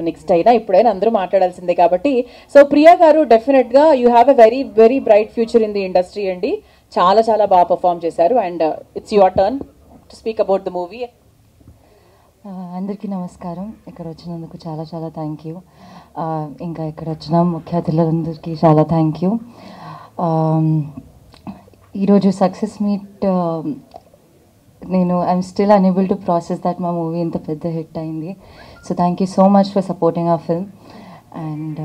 Next అయినా ఇప్పుడైనా అందరూ మాట్లాడాల్సిందే కాబట్టి. సో ప్రియా గారు, డెఫినెట్గా you have a very very bright future in the industry అండి. చాలా చాలా బాగా పర్ఫామ్ చేశారు and it's your turn to speak about the movie. అందరికీ నమస్కారం. ఇక్కడ వచ్చినందుకు చాలా చాలా థ్యాంక్ యూ. ఇంకా ఇక్కడ వచ్చిన ముఖ్య అతిథులందరికీ చాలా థ్యాంక్ యూ. ఈరోజు సక్సెస్ మీట్ నేను I'm still unable to process that మా మూవీ ఇంత పెద్ద హిట్ అయింది. So thank you so much for supporting our film and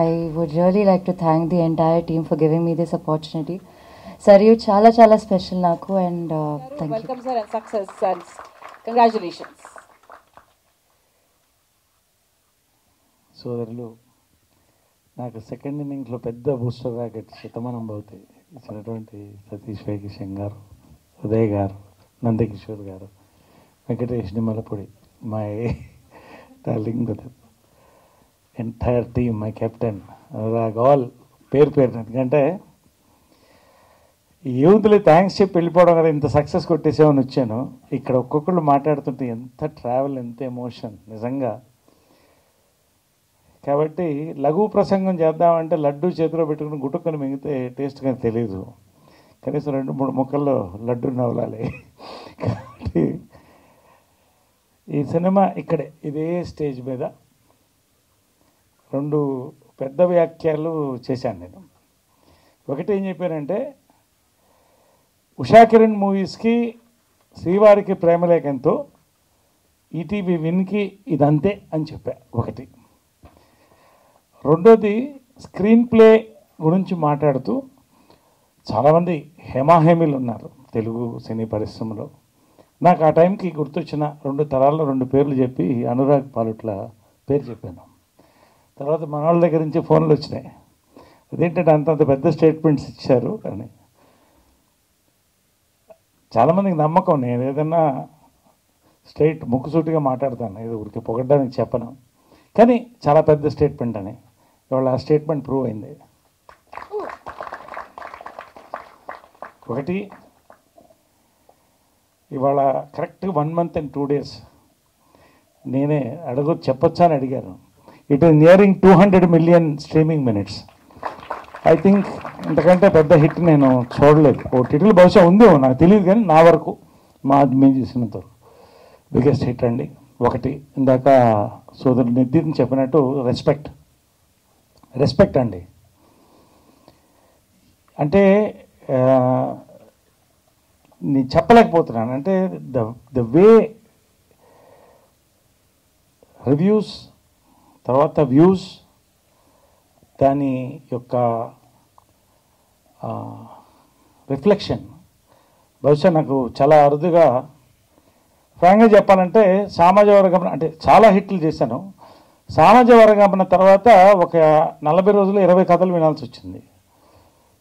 I would really like to thank the entire team for giving me this opportunity. Sir you చాలా చాలా special నాకు and thank you. Welcome sir and success and congratulations. సోదరులు, నాకు second ఇన్నింగ్స్లో పెద్ద booster rocket Shatamanam Bhavati ఇచ్చినటువంటి సతీష్ వైకిషన్ గారు, ఉదయ్ గారు, నందకిషోర్ గారు, Venkatesh Nimmalapudi, my darling brother, entire team, my captain Anurag, all పేరు పేరు. ఎందుకంటే ఈ యూత్లీ థ్యాంక్స్ చెప్పి వెళ్ళిపోవడం కదా, ఇంత సక్సెస్ కొట్టేసామని వచ్చాను. ఇక్కడ ఒక్కొక్కళ్ళు మాట్లాడుతుంటే ఎంత ట్రావెల్, ఎంత ఎమోషన్ నిజంగా. కాబట్టి లఘు ప్రసంగం చేద్దామంటే లడ్డు చేతిలో పెట్టుకుని గుట్టుకొని మింగితే టేస్ట్ కానీ తెలియదు. కనీసం 2-3 ముక్కల్లో లడ్డు నవ్వాలి. కాబట్టి ఈ సినిమా ఇక్కడే ఇదే స్టేజ్ మీద 2 పెద్ద వ్యాఖ్యలు చేశాను నేను. ఒకటి ఏం చెప్పానంటే, ఉషా కిరణ్ మూవీస్కి శ్రీవారికి ప్రేమలేఖంతో ఈటీవీ విన్కి ఇదంతే అని చెప్పా ఒకటి. రెండోది, స్క్రీన్ ప్లే గురించి మాట్లాడుతూ చాలామంది హేమాహేమీలు ఉన్నారు తెలుగు సినీ పరిశ్రమలో. నాకు ఆ టైంకి గుర్తొచ్చిన 2 తరాల్లో 2 పేర్లు చెప్పి అనురాగ్ పాలుట్ల పేరు చెప్పాను. తర్వాత మన వాళ్ళ దగ్గర నుంచి ఫోన్లు వచ్చినాయి, అదేంటంటే అంతంత పెద్ద స్టేట్మెంట్స్ ఇచ్చారు అని. చాలామందికి నమ్మకం నేను ఏదన్నా స్ట్రైట్ ముక్కుసూటిగా మాట్లాడతాను, ఏదో ఊరికి పొగడ్డానికి చెప్పను, కానీ చాలా పెద్ద స్టేట్మెంట్ అని. ఇవాళ ఆ స్టేట్మెంట్ ప్రూవ్ అయింది. ఒకటి, ఇవాళ కరెక్ట్గా 1 month and 2 days నేనే చెప్పొచ్చా అని అడిగాను. It is nearing 200 million streaming minutes. I think ఇంతకంటే పెద్ద హిట్ నేను చూడలేదు. ఓటీటీలో బహుశా ఉందేమో నాకు తెలియదు, కానీ నా వరకు మేము చూసినంత వరకు బిగ్గెస్ట్ హిట్ అండి. ఒకటి, ఇందాక సోదరుడు నితిన్ చెప్పినట్టు రెస్పెక్ట్ అండి. అంటే నేను చెప్పలేకపోతున్నాను. అంటే ద వే రివ్యూస్, తర్వాత వ్యూస్, దాని యొక్క రిఫ్లెక్షన్ బహుశా నాకు చాలా అరుదుగా, ఫ్రాంక్గా చెప్పాలంటే సామాజిక వర్గం అంటే చాలా హిట్లు చేశాను. సామాజిక వర్గం తర్వాత ఒక 40 రోజులు 20 కథలు వినాల్సి వచ్చింది.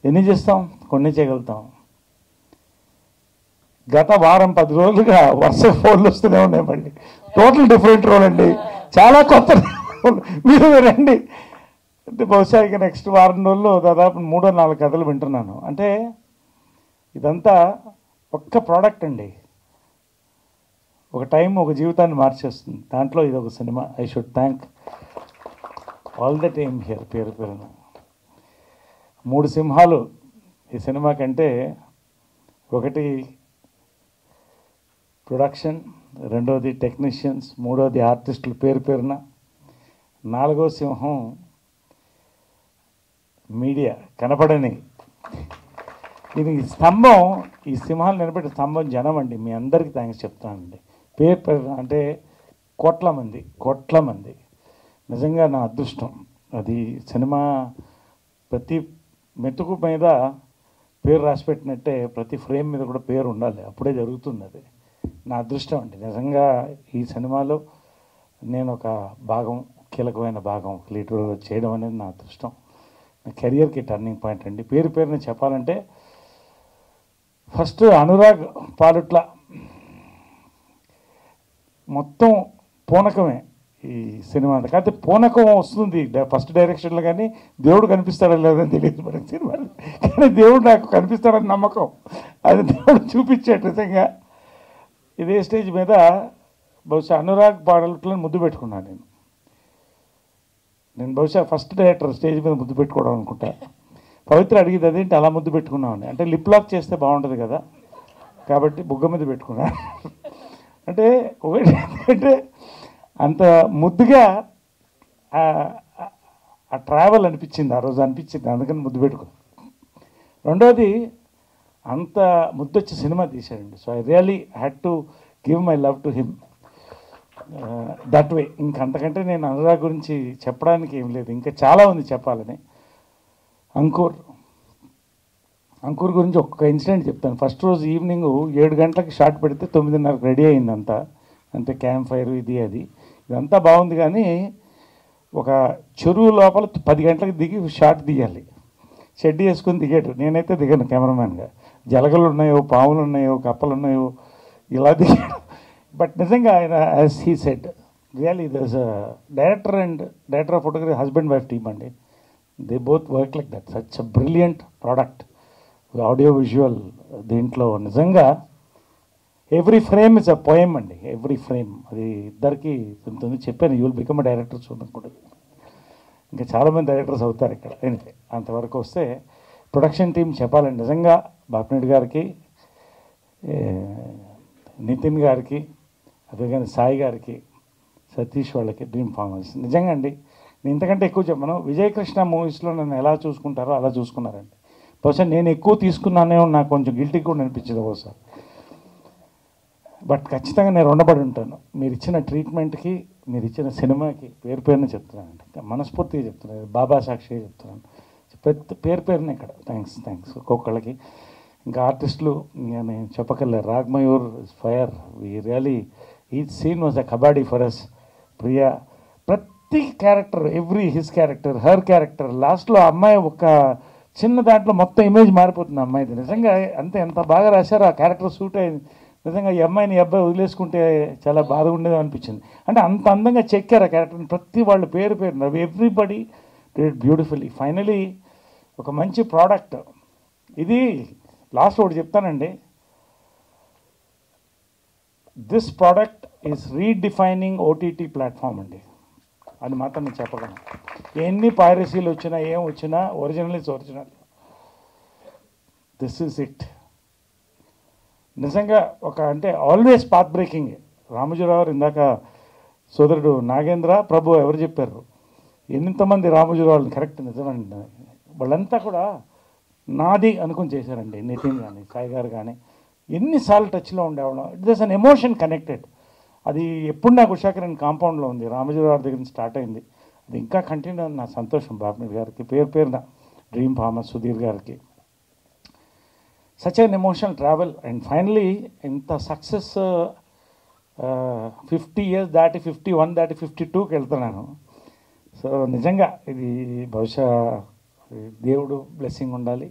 ఎన్ని చేస్తాం? కొన్ని చేయగలుగుతాం. గత వారం 10 రోజులుగా వరుస ఫోన్లు వస్తూనే ఉన్నాయి. మళ్ళీ టోటల్ డిఫరెంట్ రోల్ అండి, చాలా కొత్త. మీరు రండి అంటే బహుశా ఇక నెక్స్ట్ వారం రోజుల్లో దాదాపు 3-4 కథలు వింటున్నాను. అంటే ఇదంతా ఒక్క ప్రోడక్ట్ అండి, ఒక టైం ఒక జీవితాన్ని మార్చేస్తుంది. దాంట్లో ఇది ఒక cinema. I should thank all the team here పేరు పేరున. 3 సింహాలు ఈ సినిమా కంటే, ఒకటి ప్రొడక్షన్, రెండోది టెక్నీషియన్స్, మూడోది ఆర్టిస్టులు పేరు పేరున, 4వ సింహం మీడియా కనపడని ఇది స్తంభం. ఈ సింహాలు నిలబెట్టే స్తంభం జనం అండి. మీ అందరికీ థ్యాంక్స్ చెప్తానండి. పేరు అంటే కోట్ల మంది నిజంగా నా అదృష్టం. అది సినిమా ప్రతి మెతుకు మీద పేరు రాసిపెట్టినట్టే ప్రతి ఫ్రేమ్ మీద కూడా పేరు ఉండాలి, అప్పుడే జరుగుతుంది. అది నా అదృష్టం అండి నిజంగా. ఈ సినిమాలో నేను ఒక భాగం, కీలకమైన భాగం లీడ్ రోల్ చేయడం అనేది నా అదృష్టం. నా కెరియర్కి టర్నింగ్ పాయింట్ అండి. పేరుని చెప్పాలంటే ఫస్ట్ అనురాగ్ పాలుట్ల మొత్తం పూనకమే ఈ సినిమా. కాకపోతే పూనకం వస్తుంది ఫస్ట్ డైరెక్షన్లో, కానీ దేవుడు కనిపిస్తాడో లేదని తెలియదు మనకి సినిమాలో. కానీ దేవుడు నాకు కనిపిస్తాడని నమ్మకం, అది దేవుడు చూపించాడు నిజంగా. ఇదే స్టేజ్ మీద బహుశా అనురాగ్ పాలుట్లను ముద్దు పెట్టుకున్నాను నేను. నేను బహుశా ఫస్ట్ డైరెక్టర్ స్టేజ్ మీద ముద్దు పెట్టుకోవడం అనుకుంటా. పవిత్ర అడిగింది అదేంటి అలా ముద్దు పెట్టుకున్నామని. అంటే లిప్ లాక్ చేస్తే బాగుంటుంది కదా, కాబట్టి బుగ్గ మీద పెట్టుకున్నా. అంటే ఒకటి అంటే అంత ముద్దుగా ఆ ట్రావెల్ అనిపించింది, ఆ రోజు అనిపించింది, అందుకని ముద్దు పెట్టుకున్నాను. రెండోది అంత ముద్దొచ్చి సినిమా తీశాడండి. So I really had to give my love to him that way. ఇంకంతకంటే నేను అనురాగ్ గురించి చెప్పడానికి ఏం లేదు, ఇంకా చాలా ఉంది చెప్పాలని. అంకుర్ గురించి ఒక్క ఇన్సిడెంట్ చెప్తాను. ఫస్ట్ రోజు ఈవినింగ్ 7 గంటలకు షార్ట్ పెడితే 9:30 రెడీ అయిందంతా. అంటే క్యాంప్ ఫైర్ ఇది అది ఇదంతా బాగుంది, కానీ ఒక చెరువు లోపల 10 గంటలకు దిగి షార్ట్ తీయాలి. షెడ్ వేసుకొని దిగాడు. నేనైతే దిగాను కెమెరామ్యాన్గా. జలగలు ఉన్నాయో, పాములు ఉన్నాయో, కప్పలు ఉన్నాయో, ఇలా దిగాడు. బట్ నిజంగా ఆయన యాజ్ హీ సెడ్ రియల్లీ దర్స్ director of photography husband wife team అండి. They both work like that. Such a brilliant product audio visual. దీంట్లో నిజంగా every frame is a poem అండి, ఎవ్రీ ఫ్రేమ్. అది ఇద్దరికి ఉంటుంది చెప్పాను, you will become a director చూడకుండా. ఇంకా చాలామంది డైరెక్టర్స్ అవుతారు ఇక్కడ. ఎనివే అంతవరకు వస్తే ప్రొడక్షన్ టీం చెప్పాలండి నిజంగా. బాపినేడు గారికి, నితిన్ గారికి, అదేగాని సాయి గారికి, సతీష్ వాళ్ళకి డ్రీమ్ ఫార్మర్స్ నిజంగా అండి. నేను ఇంతకంటే ఎక్కువ చెప్పను. విజయకృష్ణ మూవీస్లో నన్ను ఎలా చూసుకుంటారో అలా చూసుకున్నారండి. బహుశా నేను ఎక్కువ తీసుకున్నానేమో, నాకు కొంచెం గిల్టీ కూడా అనిపించింది ఒకసారి. బట్ ఖచ్చితంగా నేను రుణపడి ఉంటాను మీరు ఇచ్చిన ట్రీట్మెంట్కి, మీరు ఇచ్చిన సినిమాకి. పేరున చెప్తున్నానండి, మనస్ఫూర్తిగా చెప్తున్నాను, బాబా సాక్షిగా చెప్తున్నాను. పేరున ఇక్కడ థ్యాంక్స్ ఒక్కొక్కళ్ళకి. ఇంకా ఆర్టిస్టులు నేను చెప్పకలేదు. Ragmayur fire, we really each scene was a kabaddi for us. Priya ప్రతి character, every his character, her character, లాస్ట్లో అమ్మాయి ఒక చిన్న దాంట్లో మొత్తం ఇమేజ్ మారిపోతుంది అమ్మాయిది. నిజంగా అంతే, ఎంత బాగా రాశారు, ఆ క్యారెక్టర్ సూట్ అయింది. నిజంగా ఈ అమ్మాయిని ఈ అబ్బాయి వదిలేసుకుంటే చాలా బాధగా ఉండేది అనిపించింది. అంటే అంత అందంగా చెక్కారు ఆ క్యారెక్టర్ని. ప్రతి వాళ్ళు పేరు ఎవ్రీబడి డిడ్ బ్యూటిఫుల్లీ. ఫైనలీ ఒక మంచి ప్రోడక్ట్ ఇది. లాస్ట్ ఒకటి చెప్తానండి, this product is redefining OTT platform అండి. అది మాత్రం నేను చెప్పగలను. ఎన్ని పైరసీలు వచ్చినా ఏం వచ్చినా original is original. This is it. నిజంగా ఒక అంటే ఆల్వేస్ పాత్ బ్రేకింగ్. రామోజీరావు ఇందాక సోదరుడు నాగేంద్ర ప్రభు ఎవరు చెప్పారు, ఎంతమంది రామోజీరావుని కరెక్ట్ నిజమండి. వాళ్ళంతా కూడా నాది అనుకుని చేశారండి. నితిన్ కానీ, సాయి గారు కానీ ఎన్నిసార్లు టచ్లో ఉండేవాళ్ళం. It is an emotion connected. అది ఎప్పుడు నాకు ఉషాకరణ్ కాంపౌండ్లో ఉంది, రామోజీరావు దగ్గర నుంచి స్టార్ట్ అయింది. అది ఇంకా కంటిన్యూ నా సంతోషం. బాపినేడు గారికి పేరున, డ్రీమ్ ఫార్మర్ సుధీర్ గారికి. Such an emotional travel. And finally ఇంత సక్సెస్ 50 years దాటి 51 దాటి 52కి వెళ్తున్నాను. సో నిజంగా ఇది బహుశా దేవుడు బ్లెస్సింగ్ ఉండాలి,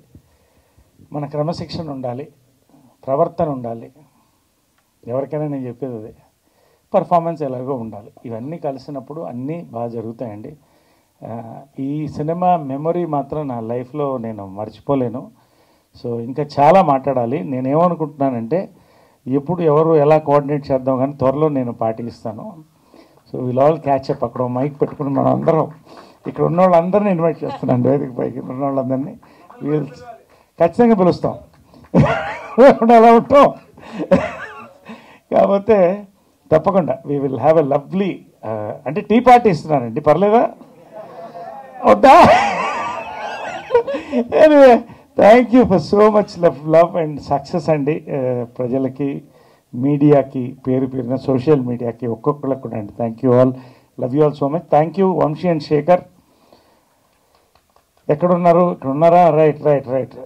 మన క్రమశిక్షణ ఉండాలి, ప్రవర్తన ఉండాలి. ఎవరికైనా నేను చెప్పేది అదే, పర్ఫార్మెన్స్ ఎలాగో ఉండాలి. ఇవన్నీ కలిసినప్పుడు అన్నీ బాగా జరుగుతాయండి. ఈ సినిమా మెమొరీ మాత్రం నా లైఫ్లో నేను మర్చిపోలేను. సో ఇంకా చాలా మాట్లాడాలి. నేనేమనుకుంటున్నానంటే ఎప్పుడు ఎవరు ఎలా కోఆర్డినేట్ చేద్దాం కానీ త్వరలో నేను పాటిస్తాను. So will all catch up. అక్కడ మైక్ పెట్టుకుని మనం అందరం, ఇక్కడ ఉన్న వాళ్ళందరినీ ఇన్వైట్ చేస్తున్నాను, వేదిక పైకి ఉన్న వాళ్ళందరినీ ఖచ్చితంగా పిలుస్తాం. ఎలా ఉంటాం కాకపోతే తప్పకుండా we will have a lovely అంటే టీ పార్టీ ఇస్తున్నానండి, పర్లేదా? వద్దా? Anyway thank you for so much love and success అండి. ప్రజలకి, మీడియాకి, పేరున సోషల్ మీడియాకి, ఒక్కొక్కరికి కూడా అండి. Thank you all, love you all so much. Thank you Vamshi and Shekhar. ఎక్కడున్నారు? ఇక్కడ ఉన్నారా? రైట్.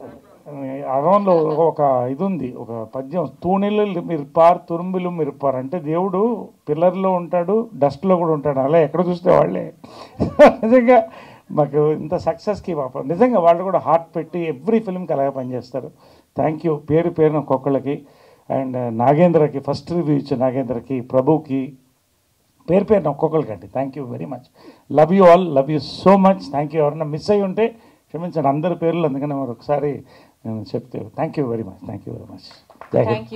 అరౌండ్లో ఒక ఇది ఉంది, ఒక పద్యం, తూణిలు మిర్పార్ తురుంబులు మిర్పార్. అంటే దేవుడు పిల్లర్లో ఉంటాడు, డస్ట్లో కూడా ఉంటాడు. అలా ఎక్కడ చూస్తే వాళ్ళే. నిజంగా మాకు ఇంత సక్సెస్కి పాపం నిజంగా వాళ్ళు కూడా హార్ట్ పెట్టి ఎవ్రీ ఫిల్మ్కి అలాగే పనిచేస్తారు. థ్యాంక్ యూ పేరున ఒక్కొక్కళ్ళకి. అండ్ నాగేంద్రకి, ఫస్ట్ రివ్యూ ఇచ్చిన నాగేంద్రకి, ప్రభుకి, పేరున ఒక్కొక్కరికి అండి. Thank you very much. Love you all, love you so much. Thank you. ఎవరైనా మిస్ అయ్యి ఉంటే క్షమించండి, అందరి పేర్లు అందుకని మరొకసారి నేను చెప్తే. Thank you very much. జై హింద్.